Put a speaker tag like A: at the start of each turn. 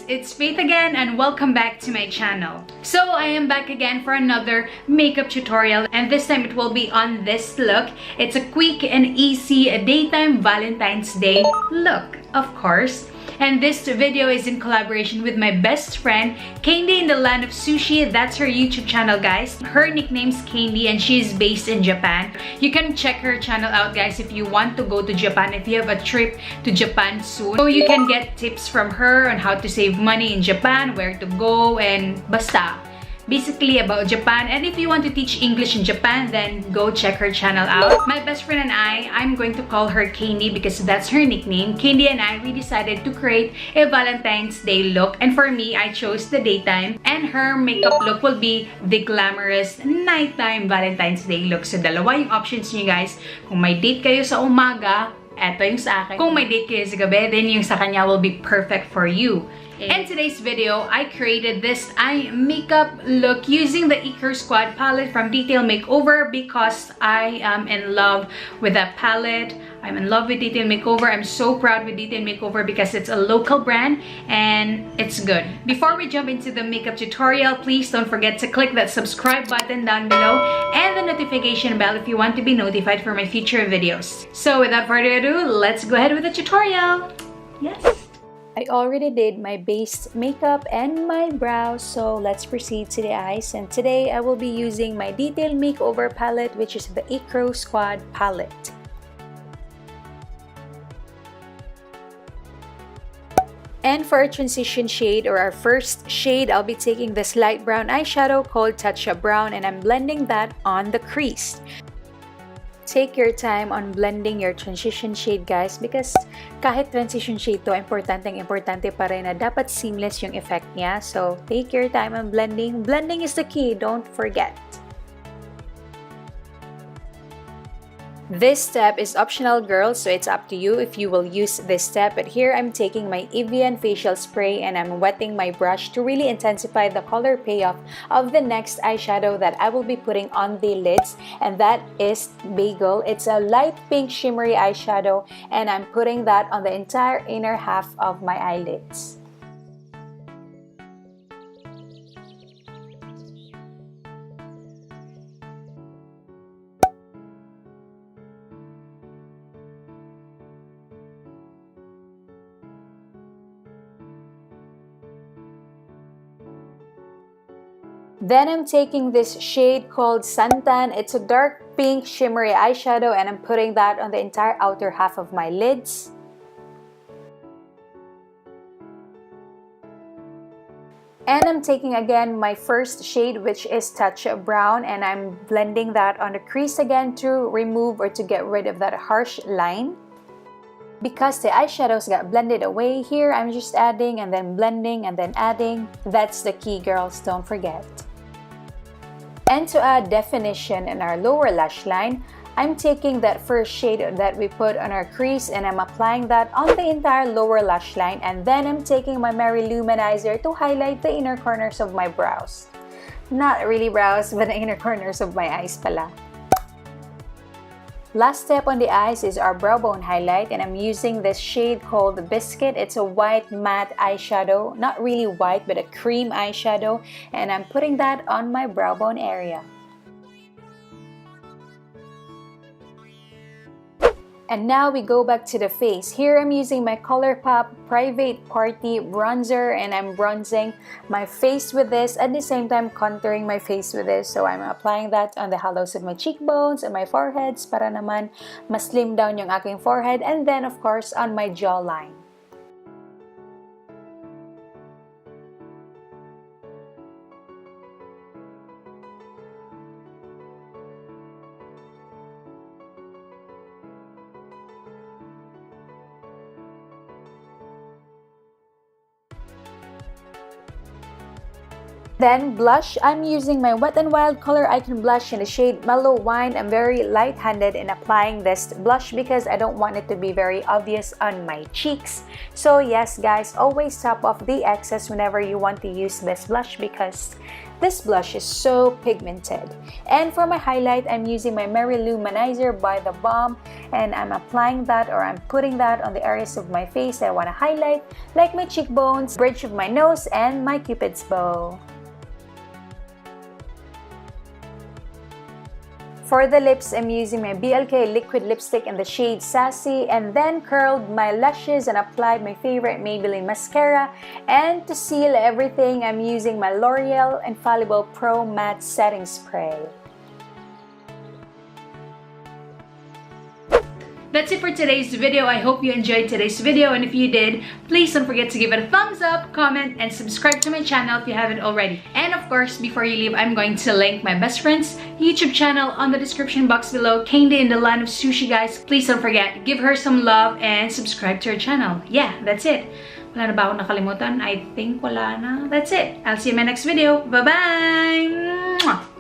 A: it's Faith again and welcome back to my channel. So I am back again for another makeup tutorial, and this time it will be on this look. It's a quick and easy daytime Valentine's Day look, of course. And this video is in collaboration with my best friend, Candy in the Land of Sushi. That's her YouTube channel, guys. Her nickname's Candy and she's based in Japan. You can check her channel out, guys, if you want to go to Japan, if you have a trip to Japan soon. So you can get tips from her on how to save money in Japan, where to go, and basta. Basically about Japan. And if you want to teach English in Japan, then go check her channel out. My best friend and I'm going to call her Candy because that's her nickname. Candy and we decided to create a Valentine's Day look, and for me, I chose the daytime, and her makeup look will be the glamorous nighttime Valentine's Day look. So dalawa yung options niyo, guys. Kung may date kayo sa umaga, eto yung sa akin. Kung may date kayo sa gabi, then yung sa kanya will be perfect for you. In today's video, I created this eye makeup look using the Ecru Squad Palette from Detail Makeover because I am in love with that palette. I'm in love with Detail Makeover. I'm so proud with Detail Makeover because it's a local brand and it's good. Before we jump into the makeup tutorial, please don't forget to click that subscribe button down below and the notification bell if you want to be notified for my future videos. So without further ado, let's go ahead with the tutorial. Yes.
B: I already did my base makeup and my brows, so let's proceed to the eyes. And today I will be using my Detail Makeover palette, which is the Ecru Squad Palette. And for our transition shade, or our first shade, I'll be taking this light brown eyeshadow called Touch Up Brown, and I'm blending that on the crease. Take your time on blending your transition shade, guys, because kahit transition shade to, importante pa rin na dapat seamless yung effect niya. So, take your time on blending. Blending is the key, don't forget. This step is optional, girls, so it's up to you if you will use this step. But here I'm taking my Evian facial spray and I'm wetting my brush to really intensify the color payoff of the next eyeshadow that I will be putting on the lids, and that is Bagel. It's a light pink shimmery eyeshadow, and I'm putting that on the entire inner half of my eyelids. Then I'm taking this shade called Santan. It's a dark pink shimmery eyeshadow, and I'm putting that on the entire outer half of my lids. And I'm taking again my first shade, which is Touch Up Brown, and I'm blending that on the crease again to remove or to get rid of that harsh line. Because the eyeshadows got blended away here, I'm just adding and then blending and then adding. That's the key, girls, don't forget. And to add definition in our lower lash line, I'm taking that first shade that we put on our crease and I'm applying that on the entire lower lash line, and then I'm taking my Maryloumanizer to highlight the inner corners of my brows. Not really brows, but the inner corners of my eyes pala. Last step on the eyes is our brow bone highlight, and I'm using this shade called Biscuit. It's a white matte eyeshadow, not really white but a cream eyeshadow, and I'm putting that on my brow bone area. And now we go back to the face. Here I'm using my Colourpop Private Party Bronzer, and I'm bronzing my face with this, at the same time contouring my face with this. So I'm applying that on the hollows of my cheekbones and my foreheads para naman mas slim down yung aking forehead, and then of course on my jawline. Then blush, I'm using my Wet n Wild Color Icon Blush in the shade Mellow Wine. I'm very light-handed in applying this blush because I don't want it to be very obvious on my cheeks. So yes, guys, always top off the excess whenever you want to use this blush because This blush is so pigmented. And for my highlight, I'm using my Maryloumanizer by the Balm, and I'm applying that, or I'm putting that on the areas of my face that I want to highlight, like my cheekbones, bridge of my nose, and my cupid's bow. For the lips, I'm using my BLK liquid lipstick in the shade Sassy, and then curled my lashes and applied my favorite Maybelline mascara. And to seal everything, I'm using my L'Oreal Infallible Pro Matte Setting Spray.
A: That's it for today's video. I hope you enjoyed today's video, and if you did, please don't forget to give it a thumbs up, comment, and subscribe to my channel if you haven't already. And of course, before you leave, I'm going to link my best friend's YouTube channel on the description box below, Candy in the Land of Sushi, guys. Please don't forget, give her some love and subscribe to her channel. Yeah, that's it. Wala na ba akong nakalimutan? I think wala na. That's it. I'll see you in my next video. Bye-bye!